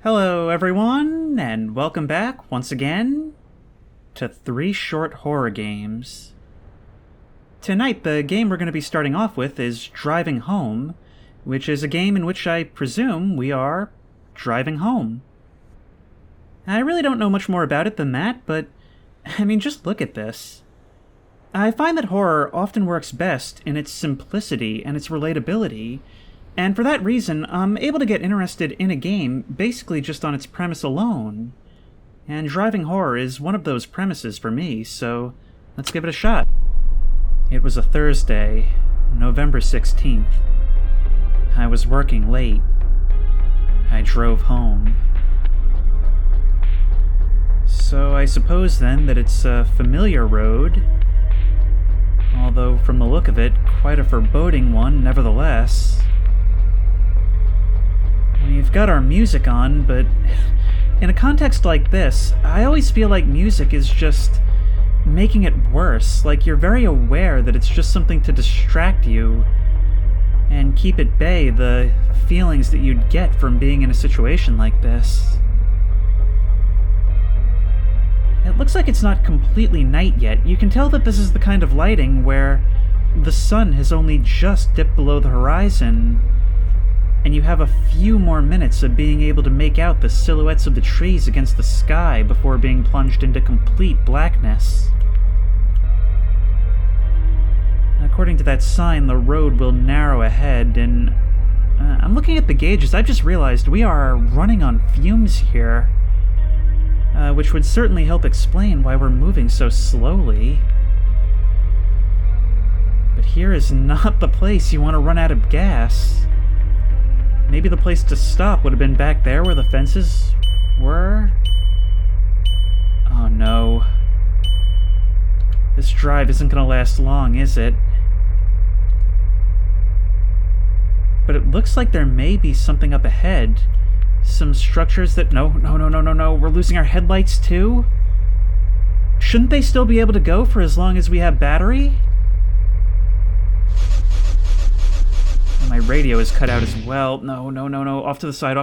Hello, everyone, and welcome back once again to 3 Short Horror Games. Tonight, the game we're going to be starting off with is Driving Home, which is a game in which I presume we are driving home. I really don't know much more about it than that, but, just look at this. I find that horror often works best in its simplicity and its relatability, and for that reason, I'm able to get interested in a game basically just on its premise alone. And driving horror is one of those premises for me, so let's give it a shot. It was a Thursday, November 16th. I was working late. I drove home. So I suppose then that it's a familiar road, although from the look of it, quite a foreboding one nevertheless. We've got our music on, but in a context like this, I always feel like music is just making it worse. Like you're very aware that it's just something to distract you and keep at bay the feelings that you'd get from being in a situation like this. It looks like it's not completely night yet. You can tell that this is the kind of lighting where the sun has only just dipped below the horizon, and you have a few more minutes of being able to make out the silhouettes of the trees against the sky before being plunged into complete blackness. According to that sign, the road will narrow ahead, and I'm looking at the gauges. I've just realized we are running on fumes here, which would certainly help explain why we're moving so slowly. But here is not the place you want to run out of gas. Maybe the place to stop would have been back there where the fences were? Oh no. This drive isn't gonna last long, is it? But it looks like there may be something up ahead. Some structures that... No, we're losing our headlights too? Shouldn't they still be able to go for as long as we have battery? My radio is cut out as well. No. Off to the side.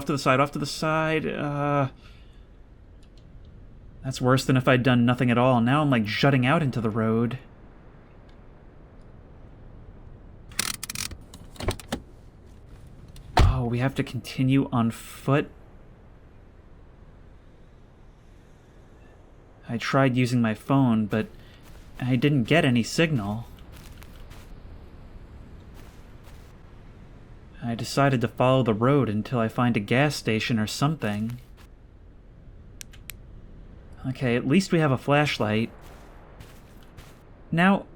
That's worse than if I'd done nothing at all. Now I'm like jutting out into the road. Oh, we have to continue on foot? I tried using my phone, but I didn't get any signal. I decided to follow the road until I find a gas station or something. Okay, at least we have a flashlight. Now,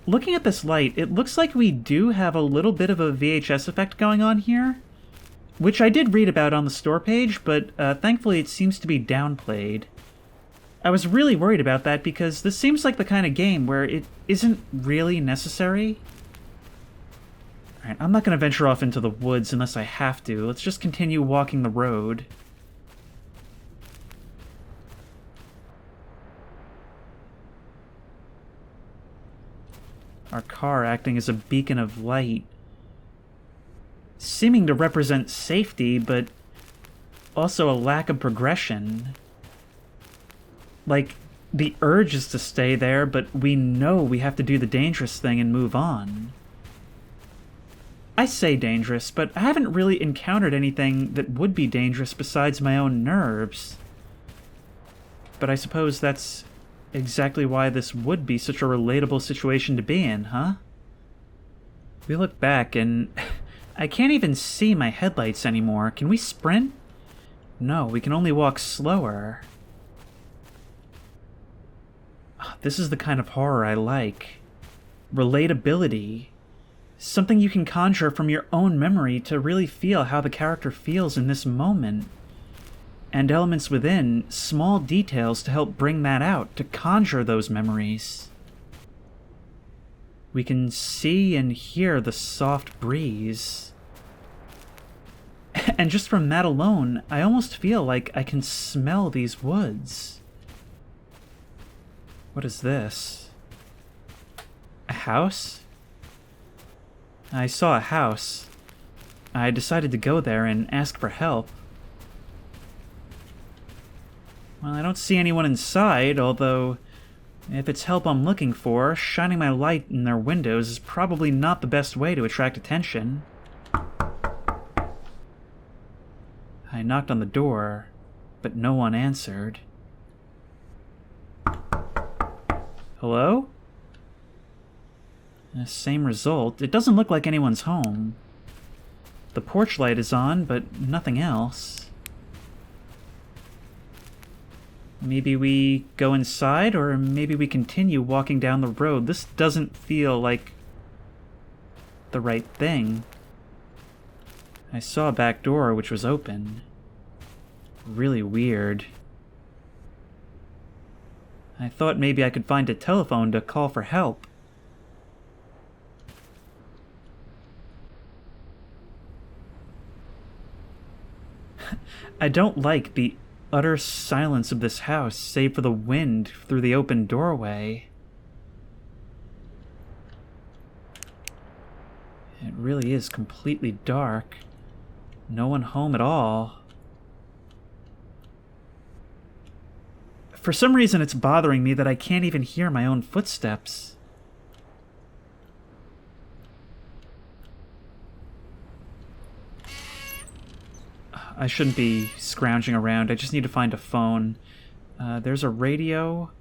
looking at this light, it looks like we do have a little bit of a VHS effect going on here, which I did read about on the store page, but thankfully it seems to be downplayed. I was really worried about that because this seems like the kind of game where it isn't really necessary. Alright, I'm not going to venture off into the woods unless I have to. Let's just continue walking the road. Our car acting as a beacon of light, seeming to represent safety, but also a lack of progression. Like, the urge is to stay there, but we know we have to do the dangerous thing and move on. I say dangerous, but I haven't really encountered anything that would be dangerous besides my own nerves. But I suppose that's exactly why this would be such a relatable situation to be in, huh? We look back and I can't even see my headlights anymore. Can we sprint? No, we can only walk slower. This is the kind of horror I like. Relatability. Something you can conjure from your own memory to really feel how the character feels in this moment. And elements within, small details to help bring that out, to conjure those memories. We can see and hear the soft breeze. And just from that alone, I almost feel like I can smell these woods. What is this? A house? I saw a house. I decided to go there and ask for help. Well, I don't see anyone inside, although if it's help I'm looking for, shining my light in their windows is probably not the best way to attract attention. I knocked on the door, but no one answered. Hello? Same result. It doesn't look like anyone's home. The porch light is on, but nothing else. Maybe we go inside, or maybe we continue walking down the road. This doesn't feel like the right thing. I saw a back door which was open. Really weird. I thought maybe I could find a telephone to call for help. I don't like the utter silence of this house, save for the wind through the open doorway. It really is completely dark. No one home at all. For some reason, it's bothering me that I can't even hear my own footsteps. I shouldn't be scrounging around. I just need to find a phone. There's a radio.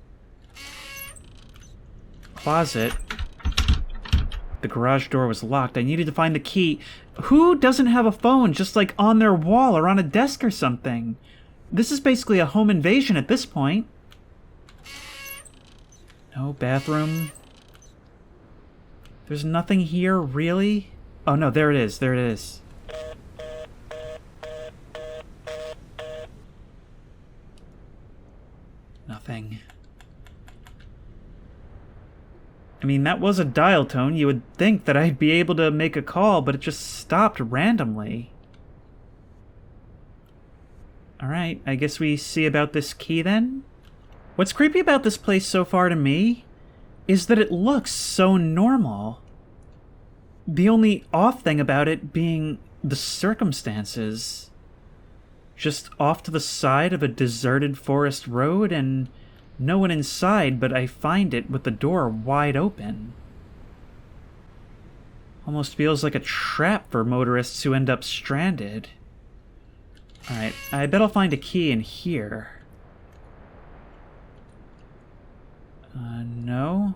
Closet. The garage door was locked. I needed to find the key. Who doesn't have a phone just like on their wall or on a desk or something? This is basically a home invasion at this point. No bathroom. There's nothing here, really? Oh no, there it is. There it is. Nothing. I mean, that was a dial tone. You would think that I'd be able to make a call, but it just stopped randomly. Alright, I guess we see about this key then? What's creepy about this place so far to me is that it looks so normal. The only off thing about it being the circumstances. Just off to the side of a deserted forest road and no one inside, but I find it with the door wide open. Almost feels like a trap for motorists who end up stranded. Alright, I bet I'll find a key in here. No?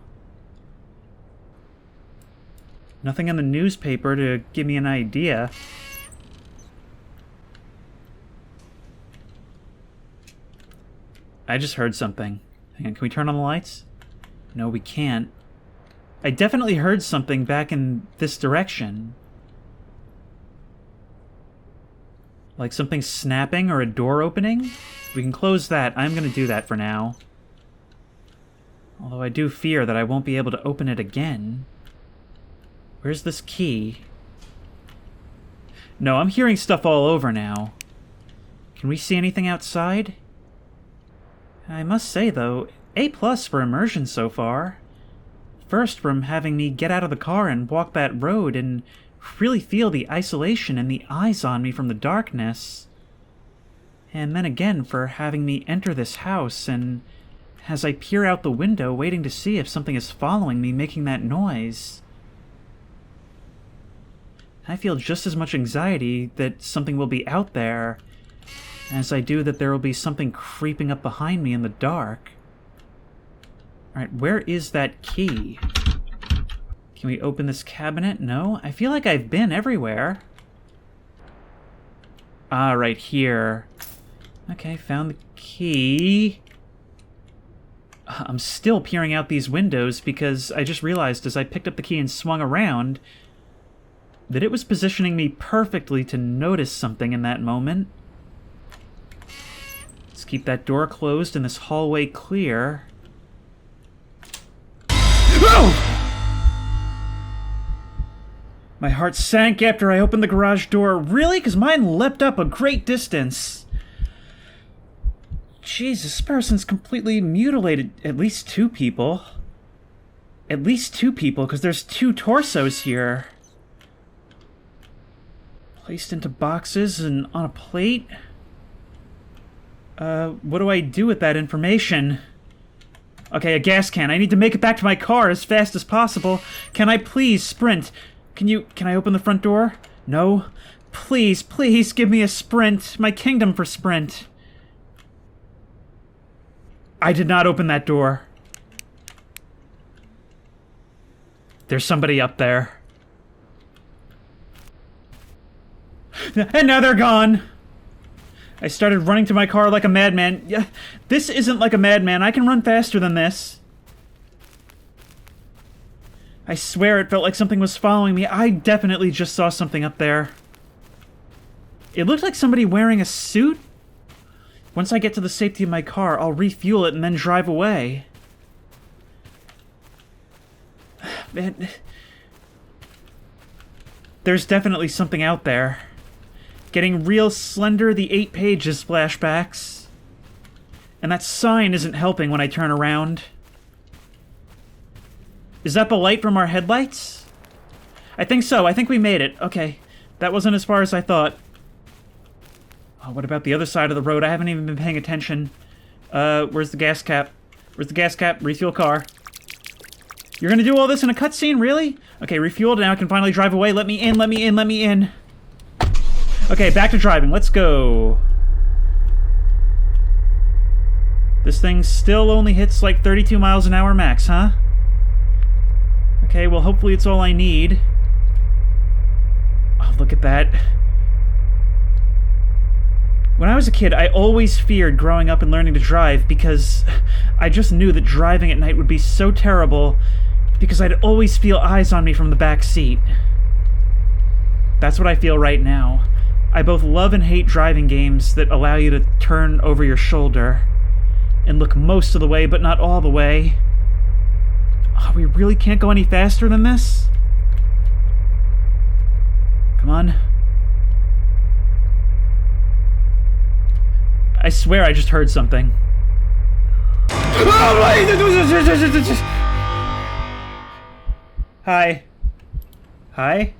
Nothing in the newspaper to give me an idea. I just heard something. Hang on, can we turn on the lights? No, we can't. I definitely heard something back in this direction. Like something snapping or a door opening? We can close that. I'm gonna do that for now. Although I do fear that I won't be able to open it again. Where's this key? No, I'm hearing stuff all over now. Can we see anything outside? I must say, though, A+ for immersion so far. First, from having me get out of the car and walk that road and really feel the isolation and the eyes on me from the darkness. And then again for having me enter this house, and as I peer out the window waiting to see if something is following me making that noise. I feel just as much anxiety that something will be out there as I do that there will be something creeping up behind me in the dark. Alright, where is that key? Can we open this cabinet? No? I feel like I've been everywhere. Ah, right here. Okay, found the key. I'm still peering out these windows because I just realized as I picked up the key and swung around that it was positioning me perfectly to notice something in that moment. Let's keep that door closed and this hallway clear. Oh! My heart sank after I opened the garage door. Really? Because mine leapt up a great distance. Jesus, this person's completely mutilated at least two people. At least two people, because there's two torsos here. Placed into boxes and on a plate. What do I do with that information? Okay, a gas can. I need to make it back to my car as fast as possible. Can I please sprint? Can I open the front door? No? Please, please give me a sprint. My kingdom for sprint. I did not open that door. There's somebody up there. And now they're gone! I started running to my car like a madman. Yeah, this isn't like a madman. I can run faster than this. I swear it felt like something was following me. I definitely just saw something up there. It looked like somebody wearing a suit. Once I get to the safety of my car, I'll refuel it and then drive away. Man, there's definitely something out there. Getting real slender, the 8 pages flashbacks. And that sign isn't helping when I turn around. Is that the light from our headlights? I think so. I think we made it. Okay. That wasn't as far as I thought. Oh, what about the other side of the road? I haven't even been paying attention. Where's the gas cap? Where's the gas cap? Refuel car. You're gonna do all this in a cutscene? Really? Okay, refueled. Now I can finally drive away. Let me in, let me in, let me in. Okay, back to driving. Let's go. This thing still only hits like 32 miles an hour max, huh? Okay, well, hopefully it's all I need. Oh, look at that. When I was a kid, I always feared growing up and learning to drive because I just knew that driving at night would be so terrible because I'd always feel eyes on me from the back seat. That's what I feel right now. I both love and hate driving games that allow you to turn over your shoulder and look most of the way, but not all the way. Oh, we really can't go any faster than this? Come on. I swear I just heard something. Hi. Hi?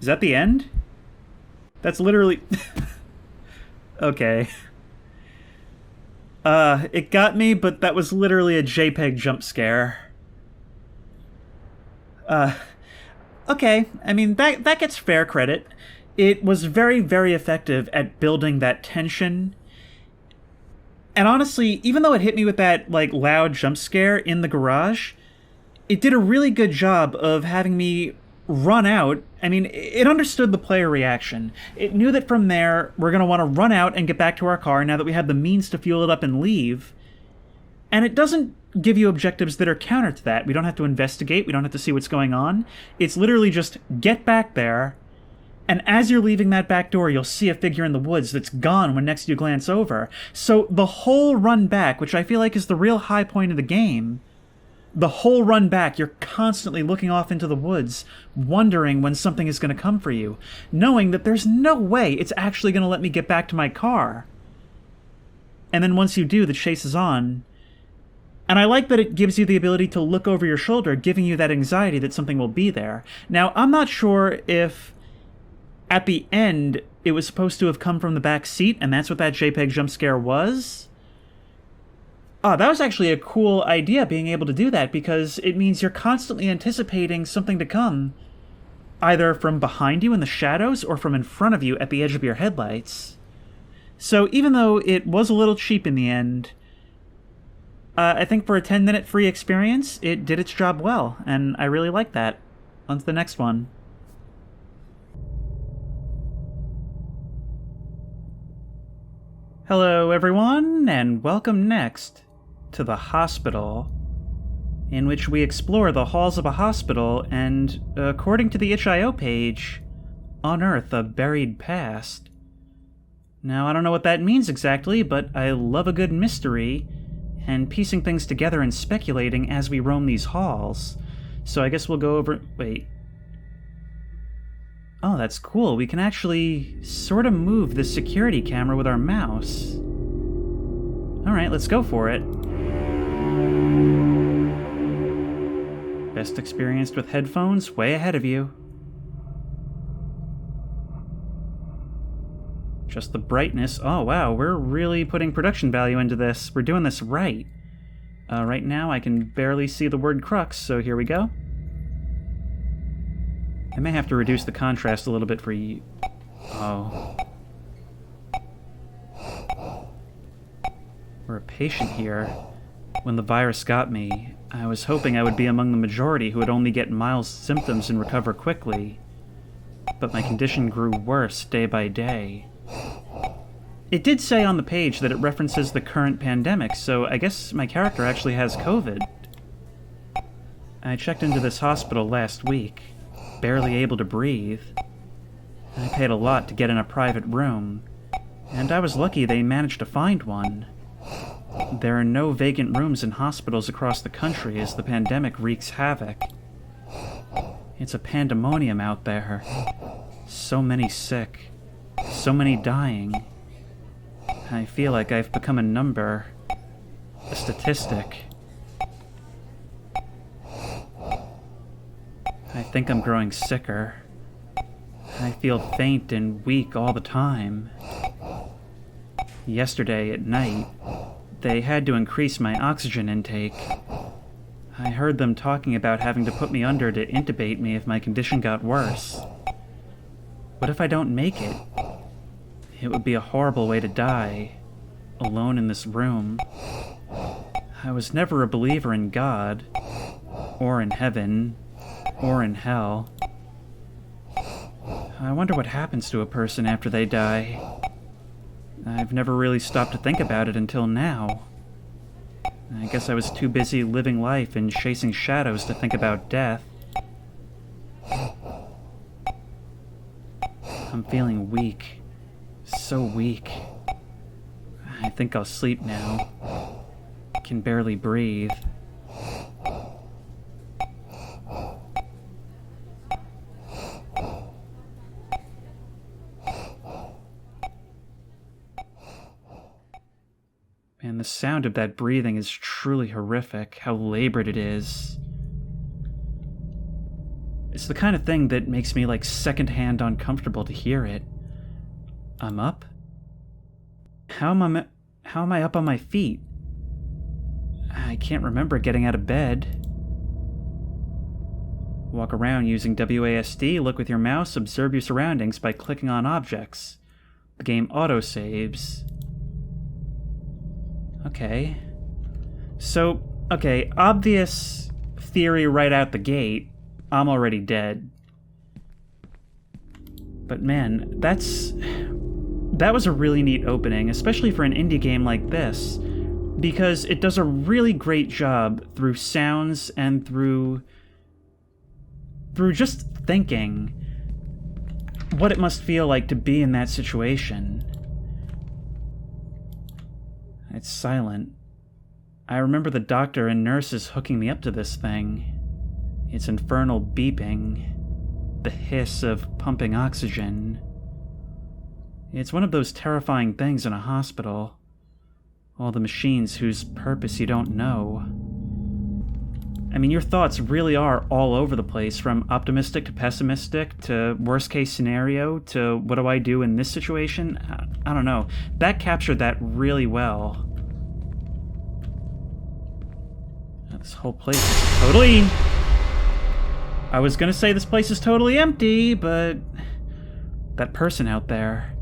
Is that the end? That's literally... Okay. It got me, but that was literally a JPEG jump scare. Okay. I mean, that gets fair credit. It was very, very effective at building that tension. And honestly, even though it hit me with that, like, loud jump scare in the garage, it did a really good job of having me run out. I mean, it understood the player reaction. It knew that from there, we're going to want to run out and get back to our car now that we have the means to fuel it up and leave. And it doesn't give you objectives that are counter to that. We don't have to investigate. We don't have to see what's going on. It's literally just get back there, and as you're leaving that back door, you'll see a figure in the woods that's gone when next you glance over. So the whole run back, which I feel like is the real high point of the game, the whole run back, you're constantly looking off into the woods, wondering when something is going to come for you, knowing that there's no way it's actually going to let me get back to my car. And then once you do, the chase is on. And I like that it gives you the ability to look over your shoulder, giving you that anxiety that something will be there. Now, I'm not sure if at the end it was supposed to have come from the back seat, and that's what that JPEG jump scare was. Oh, that was actually a cool idea, being able to do that, because it means you're constantly anticipating something to come, either from behind you in the shadows or from in front of you at the edge of your headlights. So even though it was a little cheap in the end, I think for a 10-minute free experience, it did its job well, and I really like that. On to the next one. Hello, everyone, and welcome next to the hospital, in which we explore the halls of a hospital and, according to the itch.io page, unearth a buried past. Now, I don't know what that means exactly, but I love a good mystery, and piecing things together and speculating as we roam these halls. So I guess we'll go over... Wait. Oh, that's cool. We can actually sort of move the security camera with our mouse. Alright, let's go for it. Best experienced with headphones, way ahead of you. Just the brightness. Oh, wow, we're really putting production value into this. We're doing this right. Right now, I can barely see the word crux, so here we go. I may have to reduce the contrast a little bit for you. Oh. We're a patient here. When the virus got me, I was hoping I would be among the majority who would only get mild symptoms and recover quickly. But my condition grew worse day by day. It did say on the page that it references the current pandemic, so I guess my character actually has COVID. I checked into this hospital last week, barely able to breathe. I paid a lot to get in a private room, and I was lucky they managed to find one. There are no vacant rooms in hospitals across the country as the pandemic wreaks havoc. It's a pandemonium out there. So many sick, so many dying. I feel like I've become a number, a statistic. I think I'm growing sicker. I feel faint and weak all the time. Yesterday at night, they had to increase my oxygen intake. I heard them talking about having to put me under to intubate me if my condition got worse. What if I don't make it? It would be a horrible way to die, alone in this room. I was never a believer in God, or in heaven, or in hell. I wonder what happens to a person after they die. I've never really stopped to think about it until now. I guess I was too busy living life and chasing shadows to think about death. I'm feeling weak. So weak. I think I'll sleep now. Can barely breathe. And the sound of that breathing is truly horrific, how labored it is. It's the kind of thing that makes me like secondhand uncomfortable to hear it. I'm up? How am I up on my feet? I can't remember getting out of bed. Walk around using WASD, look with your mouse, observe your surroundings by clicking on objects. The game autosaves. Okay. So, okay, obvious theory right out the gate. I'm already dead. But man, that was a really neat opening, especially for an indie game like this, because it does a really great job through sounds and through just thinking what it must feel like to be in that situation. It's silent. I remember the doctor and nurses hooking me up to this thing. Its infernal beeping. The hiss of pumping oxygen. It's one of those terrifying things in a hospital. All the machines whose purpose you don't know. I mean, your thoughts really are all over the place, from optimistic to pessimistic to worst case scenario to what do I do in this situation? I don't know. That captured that really well. This whole place is totally... I was gonna say this place is totally empty, but... that person out there...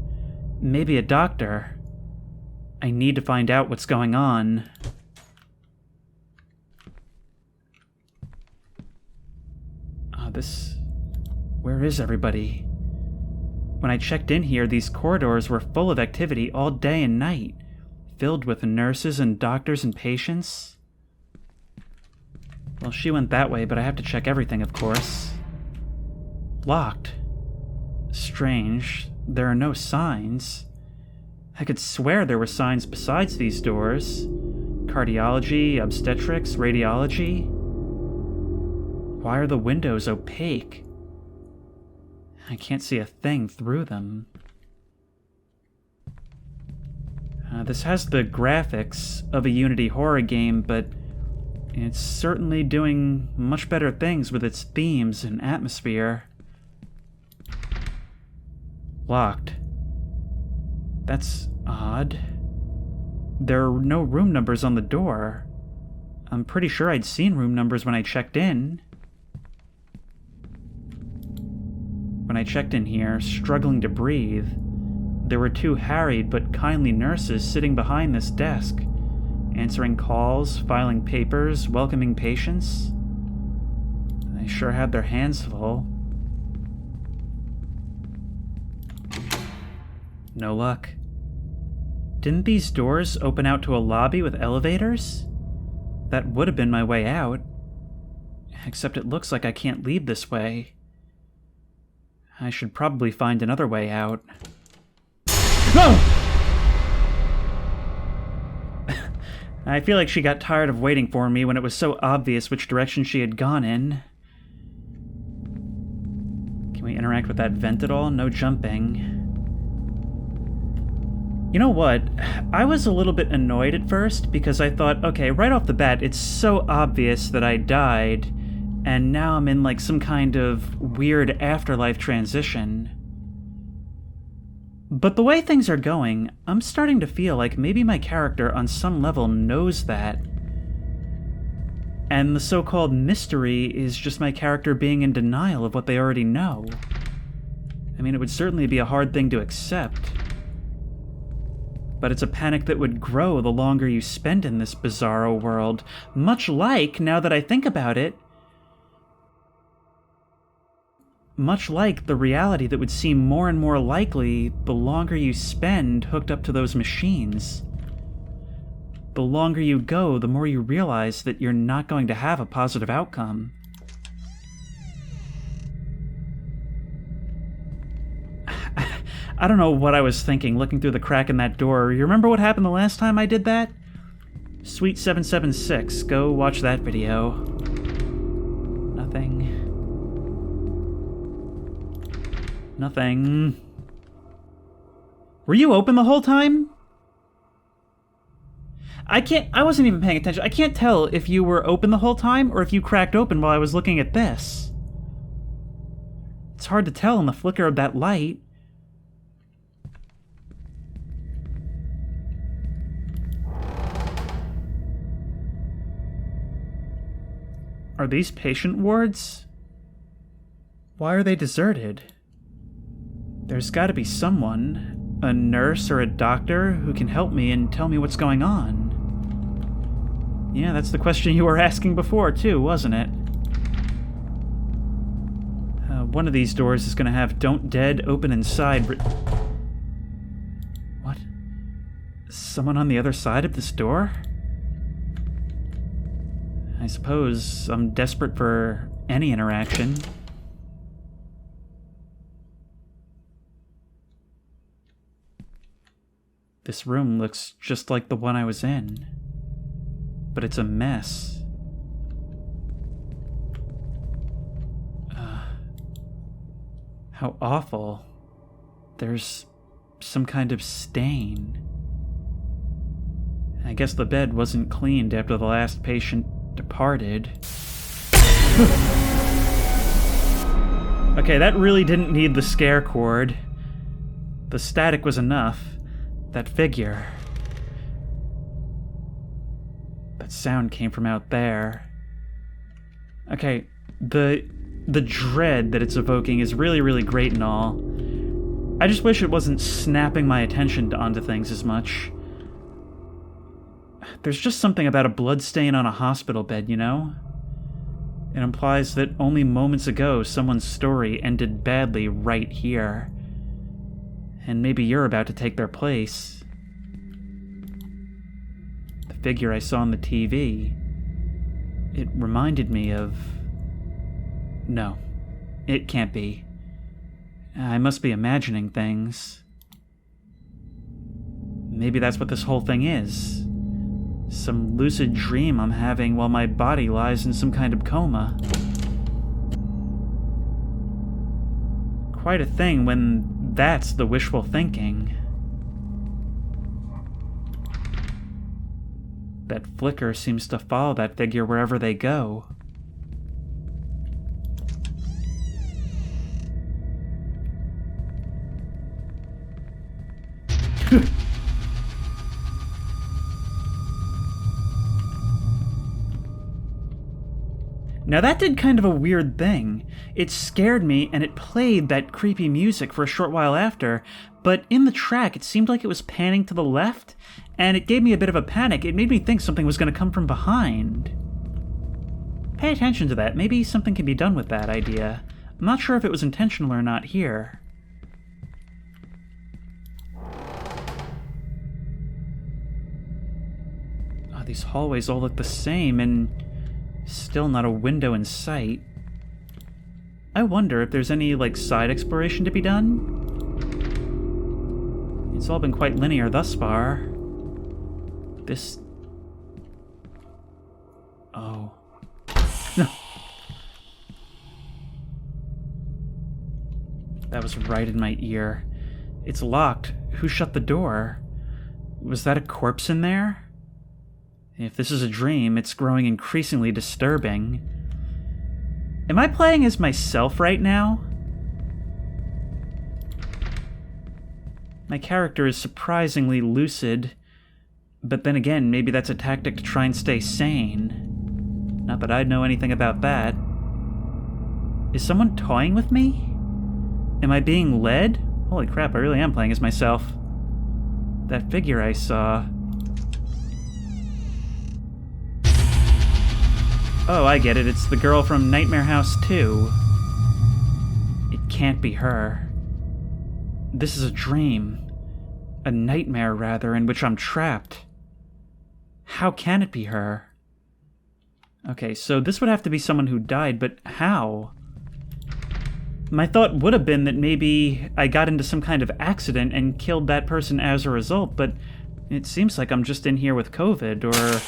maybe a doctor. I need to find out what's going on. Where is everybody? When I checked in here, these corridors were full of activity all day and night, filled with nurses and doctors and patients. Well, she went that way, but I have to check everything, of course. Locked. Strange. There are no signs. I could swear there were signs besides these doors. Cardiology, obstetrics, radiology. Why are the windows opaque? I can't see a thing through them. This has the graphics of a Unity horror game, but it's certainly doing much better things with its themes and atmosphere. Locked. That's odd. There are no room numbers on the door. I'm pretty sure I'd seen room numbers when I checked in. When I checked in here, struggling to breathe, there were 2 harried but kindly nurses sitting behind this desk, answering calls, filing papers, welcoming patients. They sure had their hands full. No luck. Didn't these doors open out to a lobby with elevators? That would have been my way out. Except it looks like I can't leave this way. I should probably find another way out. No! I feel like she got tired of waiting for me when it was so obvious which direction she had gone in. Can we interact with that vent at all? No jumping. You know what? I was a little bit annoyed at first because I thought, okay, right off the bat, it's so obvious that I died, and now I'm in like some kind of weird afterlife transition. But the way things are going, I'm starting to feel like maybe my character on some level knows that. And the so-called mystery is just my character being in denial of what they already know. I mean, it would certainly be a hard thing to accept. But it's a panic that would grow the longer you spend in this bizarro world, much like, now that I think about it, much like the reality that would seem more and more likely the longer you spend hooked up to those machines. The longer you go, the more you realize that you're not going to have a positive outcome. I don't know what I was thinking looking through the crack in that door. You remember what happened the last time I did that? Sweet 776, go watch that video. Nothing. Nothing. Were you open the whole time? I wasn't even paying attention. I can't tell if you were open the whole time or if you cracked open while I was looking at this. It's hard to tell in the flicker of that light. Are these patient wards? Why are they deserted? There's gotta be someone, a nurse or a doctor, who can help me and tell me what's going on. Yeah, that's the question you were asking before, too, wasn't it? One of these doors is gonna have "Don't Dead, Open Inside" What? Someone on the other side of this door? I suppose I'm desperate for any interaction. This room looks just like the one I was in, but it's a mess. How awful. There's some kind of stain. I guess the bed wasn't cleaned after the last patient departed. Okay, that really didn't need the scare cord. The static was enough. That figure. That sound came from out there. Okay, the dread that it's evoking is really, really great and all. I just wish it wasn't snapping my attention onto things as much. There's just something about a bloodstain on a hospital bed, you know? It implies that only moments ago someone's story ended badly right here. And maybe you're about to take their place. The figure I saw on the TV, it reminded me of... No, it can't be. I must be imagining things. Maybe that's what this whole thing is. Some lucid dream I'm having while my body lies in some kind of coma. Quite a thing when that's the wishful thinking. That flicker seems to follow that figure wherever they go. Now that did kind of a weird thing. It scared me and it played that creepy music for a short while after, but in the track it seemed like it was panning to the left, and it gave me a bit of a panic. It made me think something was going to come from behind. Pay attention to that. Maybe something can be done with that idea. I'm not sure if it was intentional or not here. Oh, these hallways all look the same, and still not a window in sight. I wonder if there's any, side exploration to be done? It's all been quite linear thus far. This... Oh. No. That was right in my ear. It's locked. Who shut the door? Was that a corpse in there? If this is a dream, it's growing increasingly disturbing. Am I playing as myself right now? My character is surprisingly lucid, but then again, maybe that's a tactic to try and stay sane. Not that I'd know anything about that. Is someone toying with me? Am I being led? Holy crap, I really am playing as myself. That figure I saw... Oh, I get it. It's the girl from Nightmare House 2. It can't be her. This is a dream. A nightmare, rather, in which I'm trapped. How can it be her? Okay, so this would have to be someone who died, but how? My thought would have been that maybe I got into some kind of accident and killed that person as a result, but it seems like I'm just in here with COVID, or...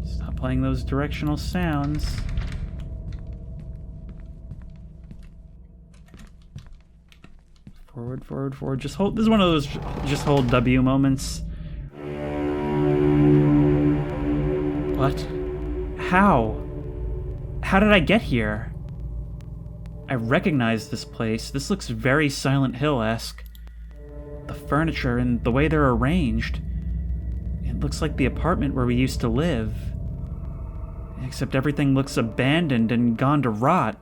Stop playing those directional sounds. Forward, forward, forward. Just hold... This is one of those just hold W moments. What? How? How did I get here? I recognize this place. This looks very Silent Hill-esque. The furniture and the way they're arranged. It looks like the apartment where we used to live. Except everything looks abandoned and gone to rot.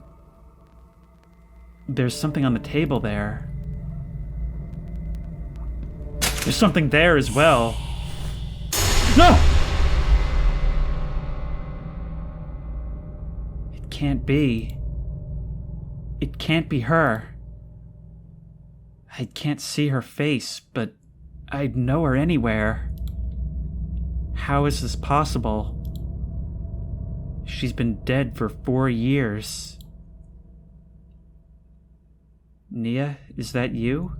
There's something on the table there. There's something there as well. No! It can't be. It can't be her. I can't see her face, but I'd know her anywhere. How is this possible? She's been dead for 4 years. Nia, is that you?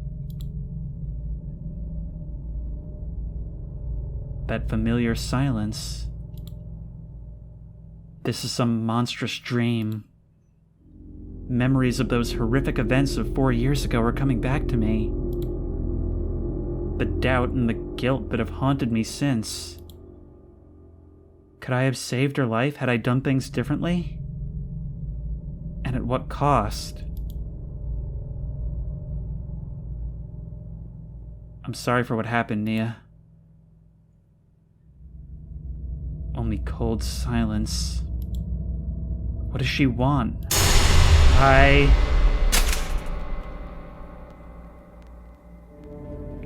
That familiar silence. This is some monstrous dream. Memories of those horrific events of 4 years ago are coming back to me. The doubt and the guilt that have haunted me since. Could I have saved her life had I done things differently? And at what cost? I'm sorry for what happened, Nia. Only cold silence. What does she want?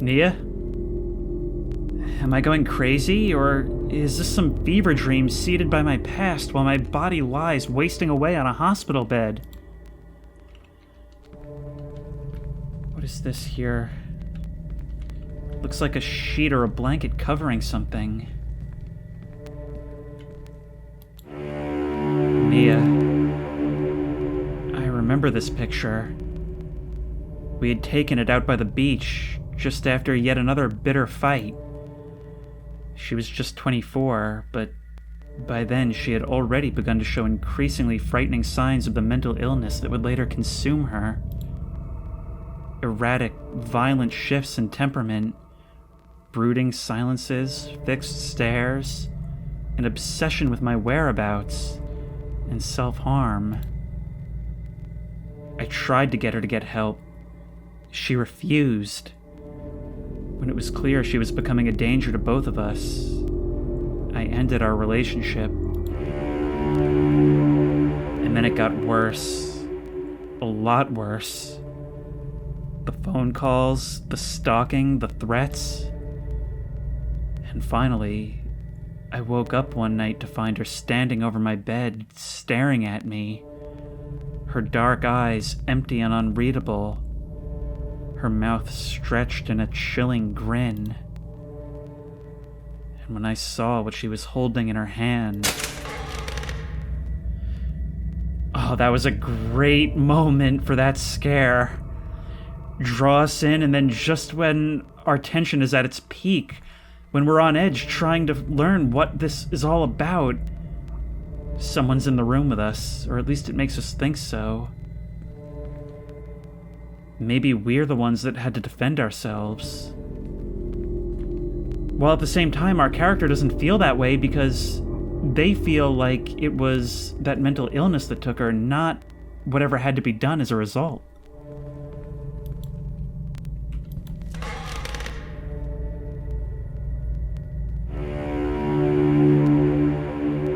Nia? Am I going crazy, or is this some fever dream seated by my past while my body lies wasting away on a hospital bed? What is this here? Looks like a sheet or a blanket covering something. Nia. I remember this picture. We had taken it out by the beach, just after yet another bitter fight. She was just 24, but by then she had already begun to show increasingly frightening signs of the mental illness that would later consume her. Erratic, violent shifts in temperament, brooding silences, fixed stares, an obsession with my whereabouts, and self-harm. I tried to get her to get help. She refused. When it was clear she was becoming a danger to both of us, I ended our relationship. And then it got worse. A lot worse. The phone calls, the stalking, the threats. And finally, I woke up one night to find her standing over my bed, staring at me. Her dark eyes empty and unreadable. Her mouth stretched in a chilling grin. And when I saw what she was holding in her hand... Oh, that was a great moment for that scare. Draw us in, and then just when our tension is at its peak, when we're on edge trying to learn what this is all about, someone's in the room with us, or at least it makes us think so. Maybe we're the ones that had to defend ourselves. While at the same time, our character doesn't feel that way because they feel like it was that mental illness that took her, not whatever had to be done as a result.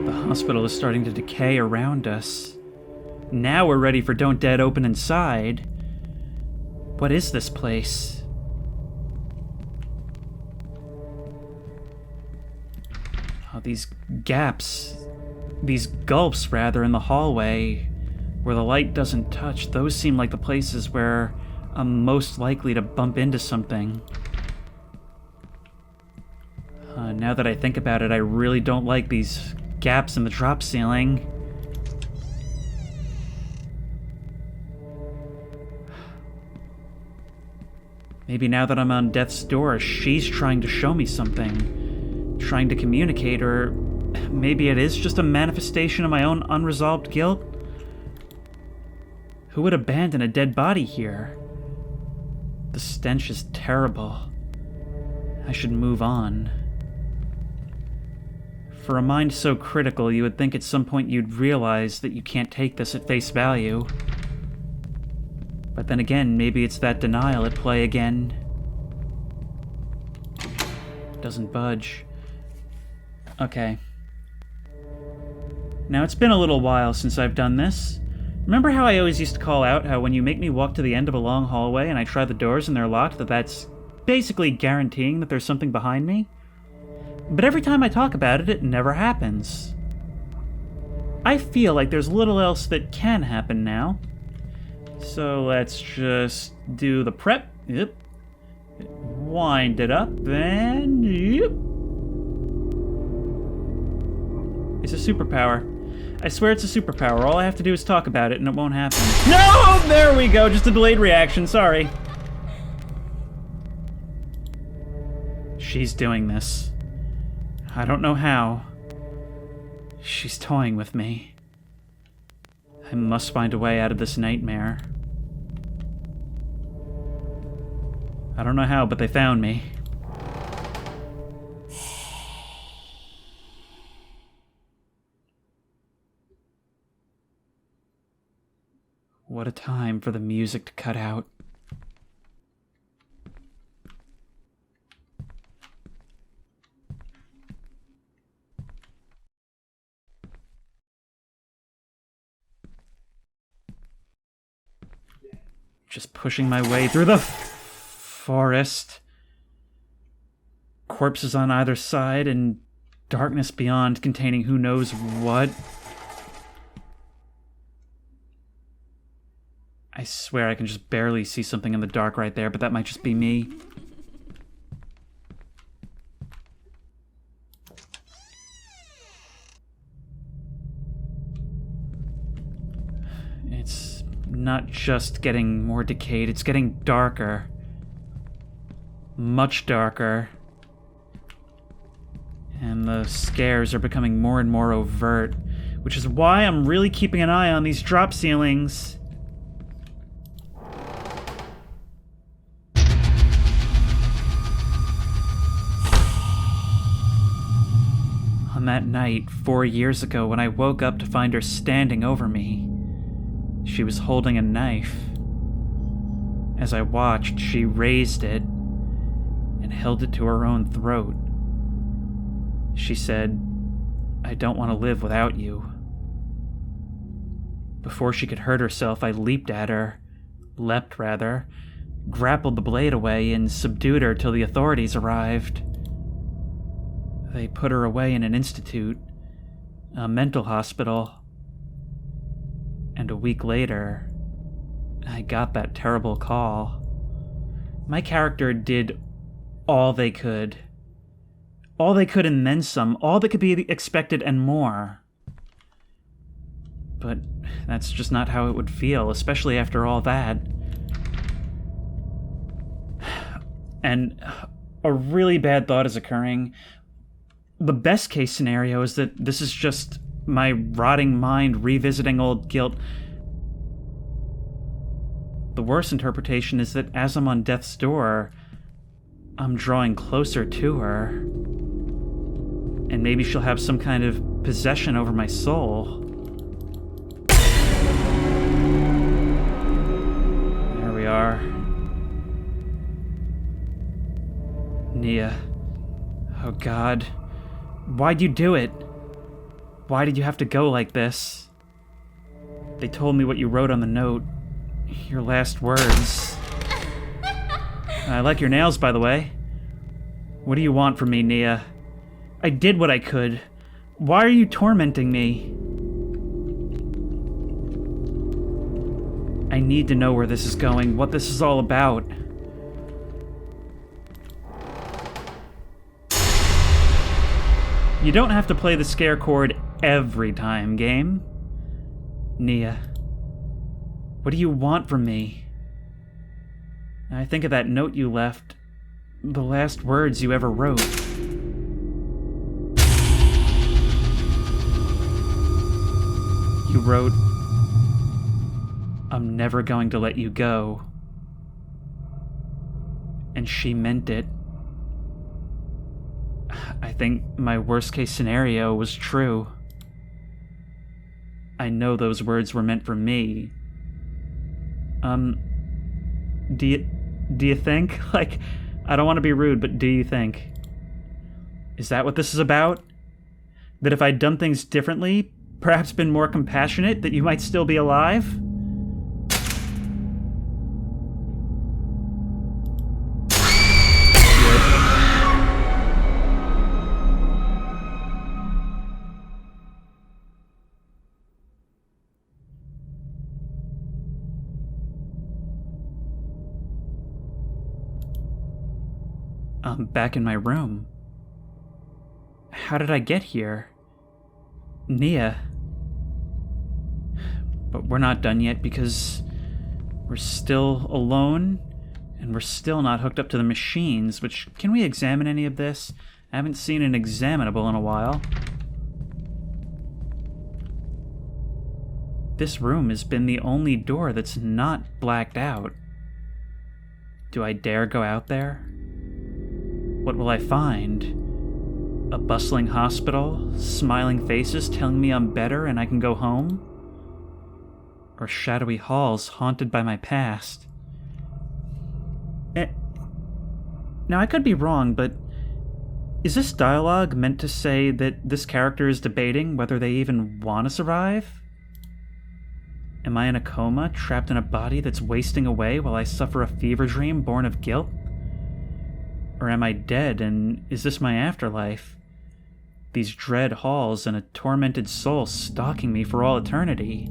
The hospital is starting to decay around us. Now we're ready for Don't Dead Open Inside. What is this place? Oh, these gaps, these gulps rather, in the hallway where the light doesn't touch, those seem like the places where I'm most likely to bump into something. Now that I think about it, I really don't like these gaps in the drop ceiling. Maybe now that I'm on death's door, she's trying to show me something, trying to communicate, or maybe it is just a manifestation of my own unresolved guilt? Who would abandon a dead body here? The stench is terrible. I should move on. For a mind so critical, you would think at some point you'd realize that you can't take this at face value. But then again, maybe it's that denial at play again. Doesn't budge. Okay. Now, it's been a little while since I've done this. Remember how I always used to call out how when you make me walk to the end of a long hallway and I try the doors and they're locked, that's basically guaranteeing that there's something behind me? But every time I talk about it, it never happens. I feel like there's little else that can happen now. So let's just do the prep. Yep. Wind it up, and yep. It's a superpower. I swear it's a superpower. All I have to do is talk about it and it won't happen. No! There we go. Just a delayed reaction. Sorry. She's doing this. I don't know how. She's toying with me. I must find a way out of this nightmare. I don't know how, but they found me. What a time for the music to cut out. Just pushing my way through the forest. Corpses on either side and darkness beyond containing who knows what. I swear I can just barely see something in the dark right there, but that might just be me. It's not just getting more decayed, it's getting darker. Much darker. And the scares are becoming more and more overt, which is why I'm really keeping an eye on these drop ceilings. On that night, 4 years ago, when I woke up to find her standing over me, she was holding a knife. As I watched, she raised it and held it to her own throat. She said, I don't want to live without you. Before she could hurt herself, I leaped at her, grappled the blade away, and subdued her till the authorities arrived. They put her away in an institute, a mental hospital, and a week later, I got that terrible call. My character did all they could. All they could and then some, all that could be expected and more. But that's just not how it would feel, especially after all that. And a really bad thought is occurring. The best case scenario is that this is just my rotting mind revisiting old guilt. The worst interpretation is that as I'm on death's door, I'm drawing closer to her. And maybe she'll have some kind of possession over my soul. There we are. Nia. Oh God. Why'd you do it? Why did you have to go like this? They told me what you wrote on the note. Your last words. I like your nails, by the way. What do you want from me, Nia? I did what I could. Why are you tormenting me? I need to know where this is going, what this is all about. You don't have to play the scare chord every time, game. Nia, what do you want from me? I think of that note you left, the last words you ever wrote. You wrote, "I'm never going to let you go." And she meant it. I think my worst case scenario was true. I know those words were meant for me. Do you think? Like, I don't want to be rude, but do you think? Is that what this is about? That if I'd done things differently, perhaps been more compassionate, that you might still be alive? I'm back in my room. How did I get here? Nia. But we're not done yet because we're still alone and we're still not hooked up to the machines, which, can we examine any of this? I haven't seen an examinable in a while. This room has been the only door that's not blacked out. Do I dare go out there? What will I find? A bustling hospital, smiling faces telling me I'm better and I can go home? Or shadowy halls haunted by my past? Now, I could be wrong, but is this dialogue meant to say that this character is debating whether they even want to survive? Am I in a coma, trapped in a body that's wasting away while I suffer a fever dream born of guilt? Or am I dead, and is this my afterlife? These dread halls and a tormented soul stalking me for all eternity.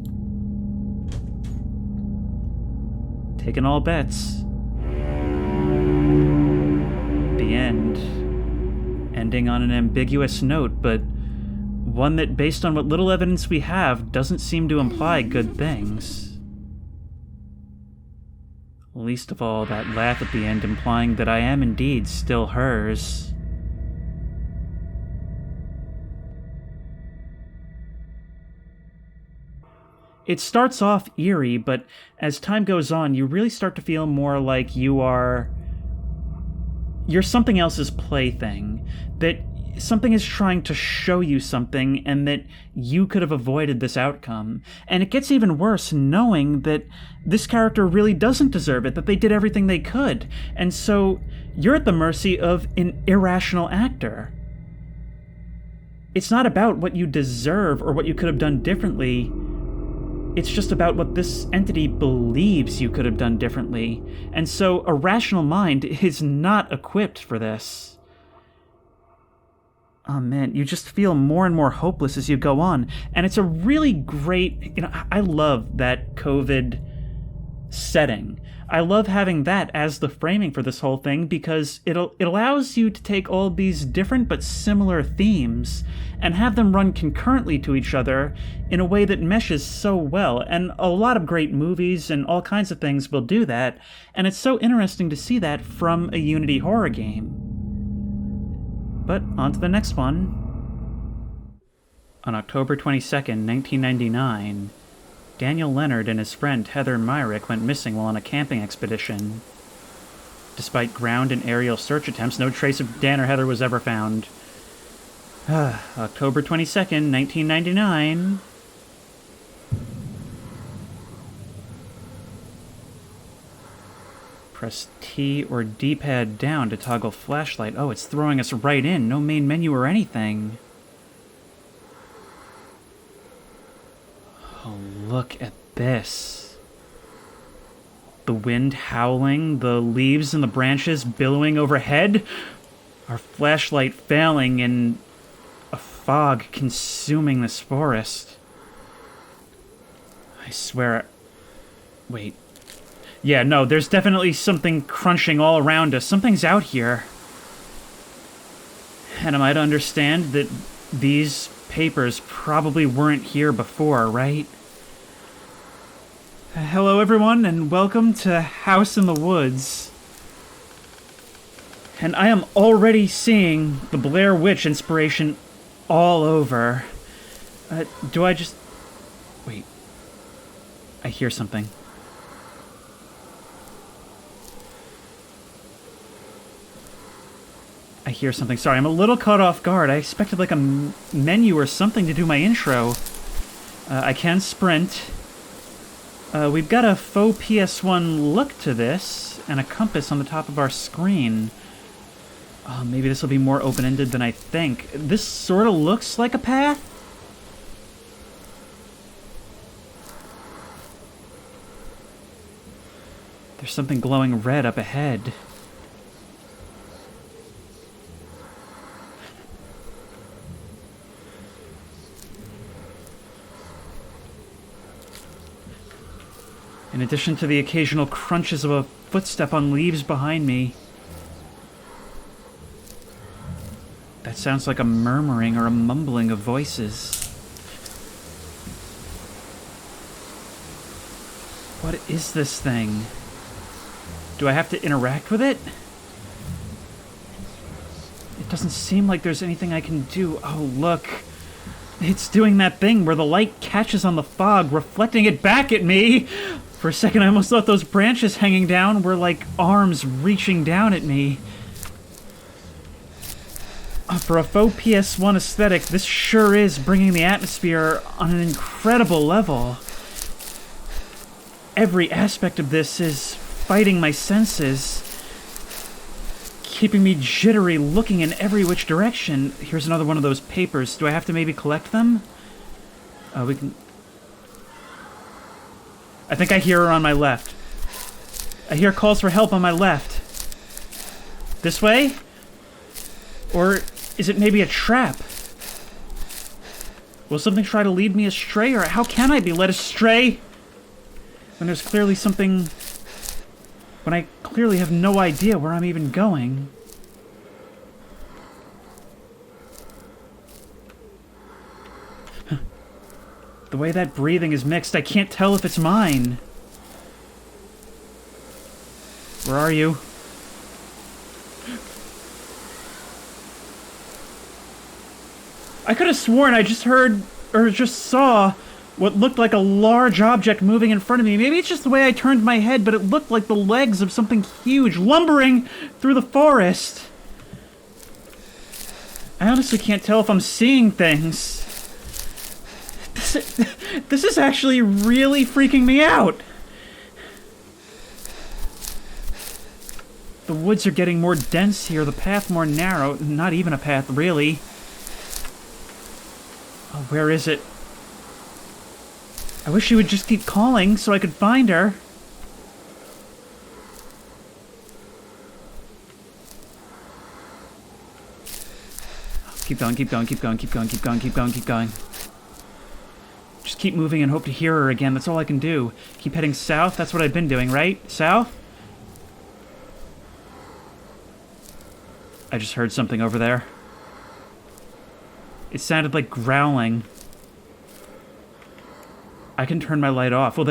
Taking all bets. The end. Ending on an ambiguous note, but one that, based on what little evidence we have, doesn't seem to imply good things. Least of all, that laugh at the end implying that I am indeed still hers. It starts off eerie, but as time goes on, you really start to feel more like you're something else's plaything, that something is trying to show you something and that you could have avoided this outcome. And it gets even worse knowing that this character really doesn't deserve it, that they did everything they could. And so you're at the mercy of an irrational actor. it's not about what you deserve or what you could have done differently. It's just about what this entity believes you could have done differently. And so a rational mind is not equipped for this. Oh man, you just feel more and more hopeless as you go on. And it's a really great, I love that COVID setting. I love having that as the framing for this whole thing because it allows you to take all these different but similar themes and have them run concurrently to each other in a way that meshes so well. And a lot of great movies and all kinds of things will do that, and it's so interesting to see that from a Unity horror game. But on to the next one. On October 22nd, 1999, Daniel Leonard and his friend Heather Myrick went missing while on a camping expedition. Despite ground and aerial search attempts, no trace of Dan or Heather was ever found. October 22nd, 1999. Press T or D-pad down to toggle flashlight. Oh, it's throwing us right in. No main menu or anything. Oh, look at this. The wind howling, the leaves and the branches billowing overhead, our flashlight failing, and a fog consuming this forest. I swear... Wait. Yeah, no, there's definitely something crunching all around us. Something's out here. And am I to understand that these papers probably weren't here before, right? Hello everyone, and welcome to House in the Woods. And I am already seeing the Blair Witch inspiration all over. Do I just... Wait. I hear something. I hear something. Sorry, I'm a little caught off guard. I expected like a menu or something to do my intro. I can sprint. We've got a faux PS1 look to this, and a compass on the top of our screen. Oh, maybe this will be more open-ended than I think. This sort of looks like a path? There's something glowing red up ahead. In addition to the occasional crunches of a footstep on leaves behind me. That sounds like a murmuring or a mumbling of voices. What is this thing? Do I have to interact with it? It doesn't seem like there's anything I can do. Oh, look. It's doing that thing where the light catches on the fog, reflecting it back at me. For a second, I almost thought those branches hanging down were like arms reaching down at me. For a faux PS1 aesthetic, this sure is bringing the atmosphere on an incredible level. Every aspect of this is fighting my senses, keeping me jittery, looking in every which direction. Here's another one of those papers. Do I have to maybe collect them? We can... I think I hear her on my left. I hear calls for help on my left. This way? Or is it maybe a trap? Will something try to lead me astray, or how can I be led astray when there's clearly something... when I clearly have no idea where I'm even going? The way that breathing is mixed, I can't tell if it's mine. Where are you? I could have sworn I just heard, or just saw, what looked like a large object moving in front of me. Maybe it's just the way I turned my head, but it looked like the legs of something huge, lumbering through the forest. I honestly can't tell if I'm seeing things. This is actually really freaking me out. The woods are getting more dense here, the path more narrow. Not even a path, really. Where is it? I wish she would just keep calling so I could find her. Keep going, keep going, keep going, keep going, keep going, keep going, keep going. Just keep moving and hope to hear her again. That's all I can do. Keep heading south. That's what I've been doing, right? South? I just heard something over there. It sounded like growling. I can turn my light off. Will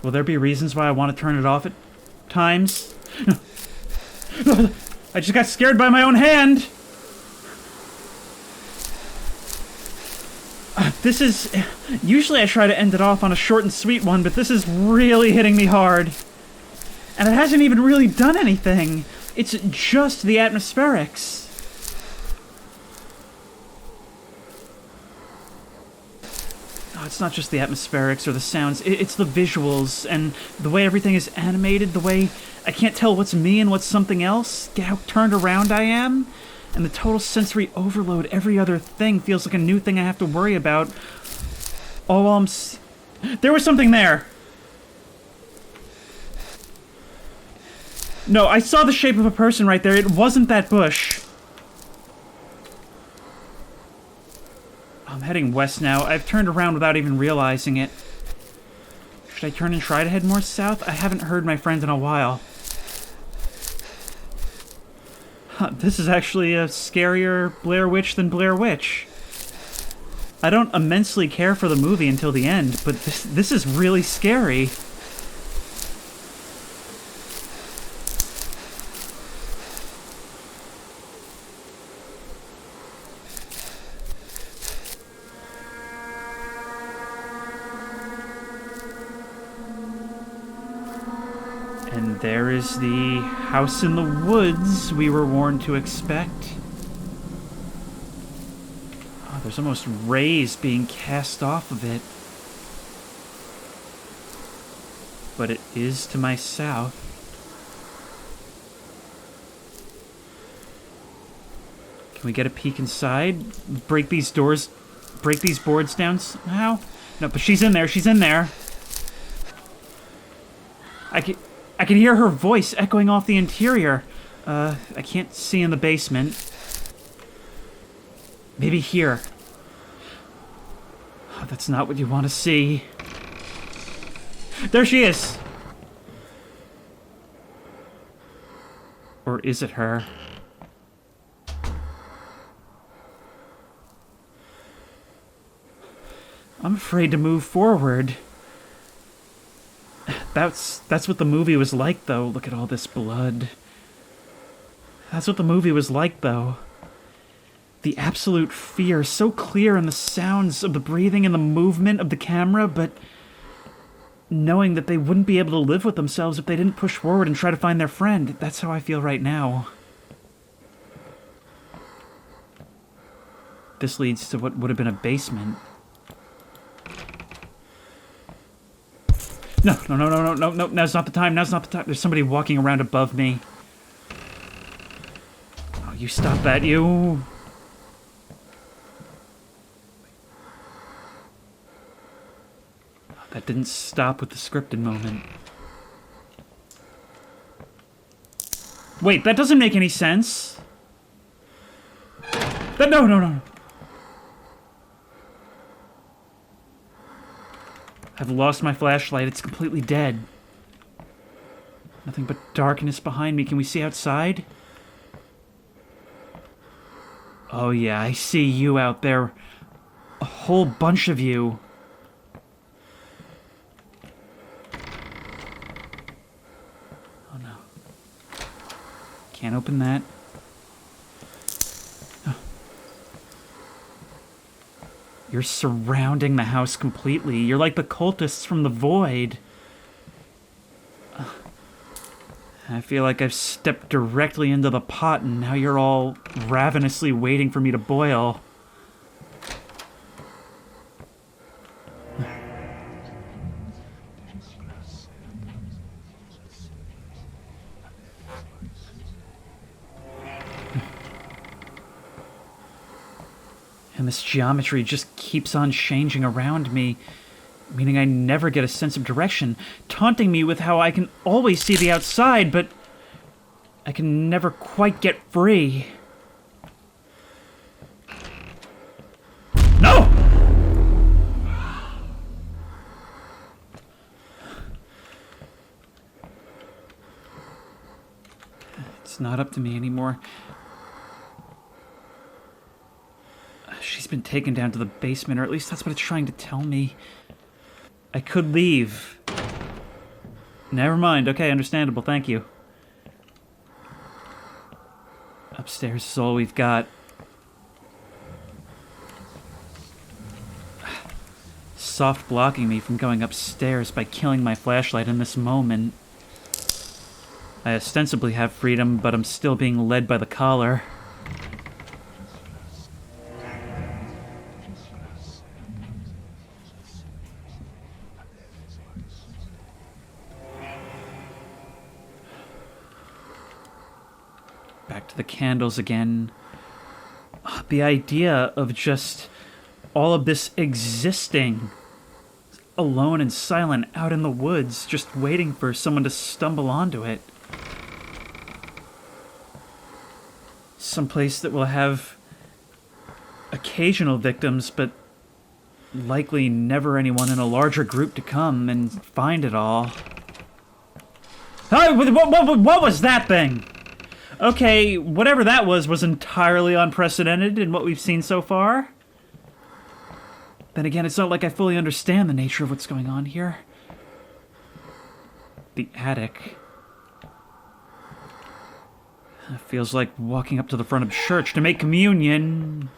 there be reasons why I want to turn it off at times? I just got scared by my own hand! This is... Usually I try to end it off on a short and sweet one, but this is really hitting me hard. And it hasn't even really done anything. It's just the atmospherics. Oh, it's not just the atmospherics or the sounds. It's the visuals and the way everything is animated, the way I can't tell what's me and what's something else. Get how turned around I am. And the total sensory overload. Every other thing feels like a new thing I have to worry about. Oh, while there was something there. No, I saw the shape of a person right there. It wasn't that bush. I'm heading west now. I've turned around without even realizing it. Should I turn and try to head more south? I haven't heard my friend in a while. This is actually a scarier Blair Witch than Blair Witch. I don't immensely care for the movie until the end, but this is really scary. And there is the house in the woods we were warned to expect. Oh, there's almost rays being cast off of it. But it is to my south. Can we get a peek inside? Break these doors, break these boards down somehow? No, but she's in there, she's in there. I can hear her voice echoing off the interior. I can't see in the basement. Maybe here. Oh, that's not what you want to see. There she is! Or is it her? I'm afraid to move forward. That's what the movie was like, though. Look at all this blood. That's what the movie was like, though. The absolute fear, so clear in the sounds of the breathing and the movement of the camera, but knowing that they wouldn't be able to live with themselves if they didn't push forward and try to find their friend. That's how I feel right now. This leads to what would have been a basement. No, now's not the time, now's not the time. There's somebody walking around above me. Oh, you stop that, you. That didn't stop with the scripted moment. Wait, that doesn't make any sense. No. I've lost my flashlight. It's completely dead. Nothing but darkness behind me. Can we see outside? Oh yeah, I see you out there. A whole bunch of you. Oh no. Can't open that. You're surrounding the house completely. You're like the cultists from the void. I feel like I've stepped directly into the pot and now you're all ravenously waiting for me to boil. And this geometry just keeps on changing around me, meaning I never get a sense of direction, taunting me with how I can always see the outside, but I can never quite get free. No! It's not up to me anymore. She's been taken down to the basement, or at least that's what it's trying to tell me. I could leave. Never mind. Okay, understandable. Thank you. Upstairs is all we've got. Soft blocking me from going upstairs by killing my flashlight in this moment. I ostensibly have freedom, but I'm still being led by the collar. Back to the candles again. The idea of just all of this existing, alone and silent out in the woods, just waiting for someone to stumble onto it. Someplace that will have occasional victims, but likely never anyone in a larger group to come and find it all. Hey, what was that thing? Okay, whatever that was entirely unprecedented in what we've seen so far. Then again, it's not like I fully understand the nature of what's going on here. The attic. It feels like walking up to the front of church to make communion.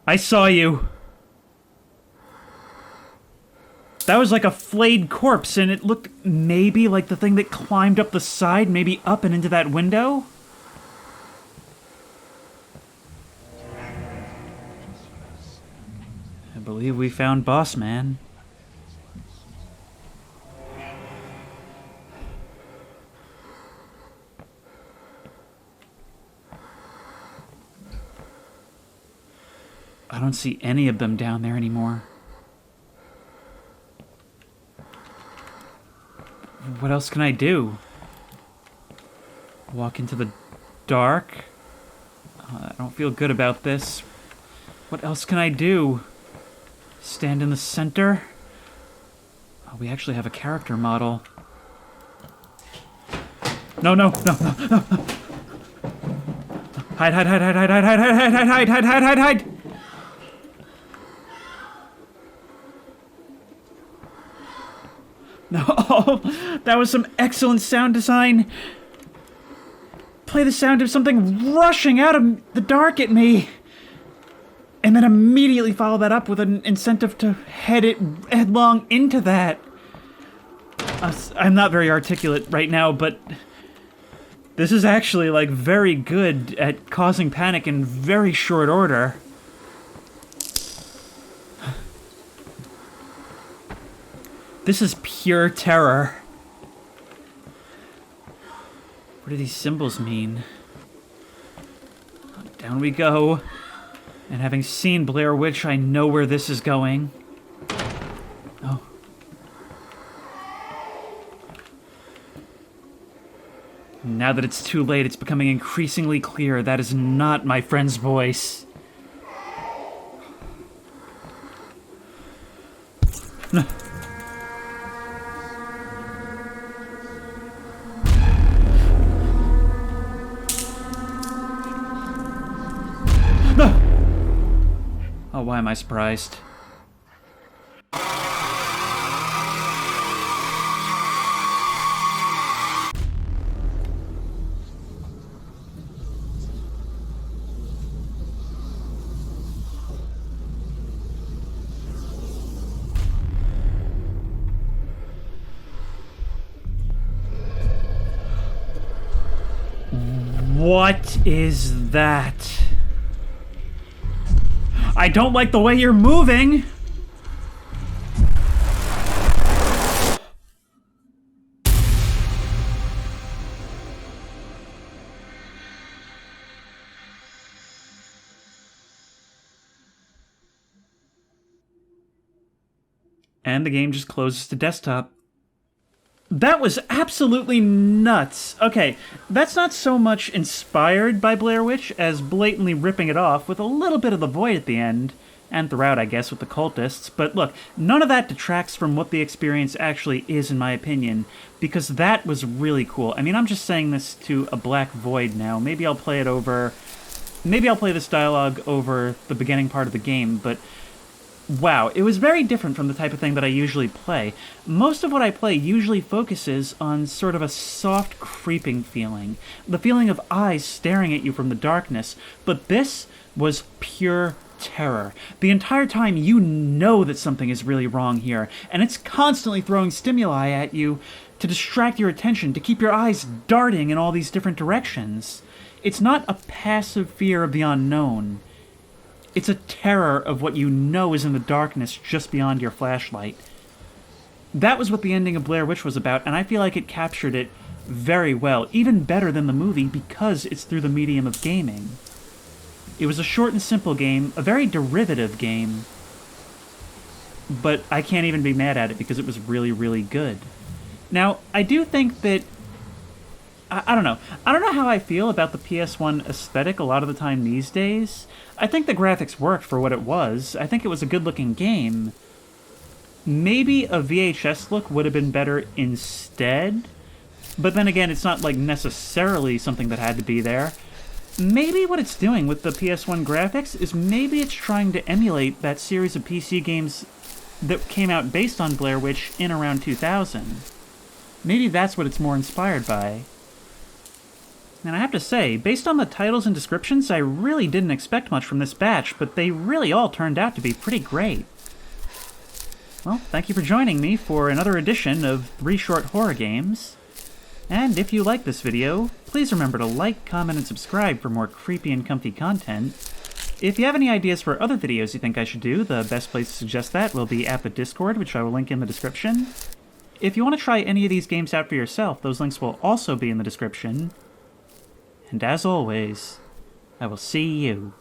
I saw you. That was like a flayed corpse, and it looked maybe like the thing that climbed up the side, maybe up and into that window. I believe we found Boss Man. I don't see any of them down there anymore. What else can I do? Walk into the dark? I don't feel good about this. What else can I do? Stand in the center? Oh, we actually have a character model. No. Hide. No, that was some excellent sound design. Play the sound of something rushing out of the dark at me. And then immediately follow that up with an incentive to head it headlong into that. I'm not very articulate right now, but this is actually, like, very good at causing panic in very short order. This is pure terror. What do these symbols mean? Down we go. And having seen Blair Witch, I know where this is going. Oh. Now that it's too late, it's becoming increasingly clear that is not my friend's voice. No. Oh, why am I surprised? What is that? I don't like the way you're moving! And the game just closes to desktop. That was absolutely nuts. Okay, that's not so much inspired by Blair Witch as blatantly ripping it off with a little bit of the void at the end, and throughout, I guess, with the cultists. But look, none of that detracts from what the experience actually is, in my opinion, because that was really cool. I mean, I'm just saying this to a black void now. Maybe I'll play it over... Maybe I'll play this dialogue over the beginning part of the game, but... Wow, it was very different from the type of thing that I usually play. Most of what I play usually focuses on sort of a soft, creeping feeling. The feeling of eyes staring at you from the darkness. But this was pure terror. The entire time you know that something is really wrong here, and it's constantly throwing stimuli at you to distract your attention, to keep your eyes darting in all these different directions. It's not a passive fear of the unknown. It's a terror of what you know is in the darkness just beyond your flashlight. That was what the ending of Blair Witch was about, and I feel like it captured it very well, even better than the movie, because it's through the medium of gaming. It was a short and simple game, a very derivative game, but I can't even be mad at it because it was really, really good. Now, I do think that I don't know. I don't know how I feel about the PS1 aesthetic a lot of the time these days. I think the graphics worked for what it was. I think it was a good-looking game. Maybe a VHS look would have been better instead. But then again, it's not like necessarily something that had to be there. Maybe what it's doing with the PS1 graphics is maybe it's trying to emulate that series of PC games that came out based on Blair Witch in around 2000. Maybe that's what it's more inspired by. And I have to say, based on the titles and descriptions, I really didn't expect much from this batch, but they really all turned out to be pretty great. Well, thank you for joining me for another edition of 3 Short Horror Games. And if you like this video, please remember to like, comment, and subscribe for more creepy and comfy content. If you have any ideas for other videos you think I should do, the best place to suggest that will be at the Discord, which I will link in the description. If you want to try any of these games out for yourself, those links will also be in the description. And as always, I will see you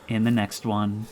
in the next one.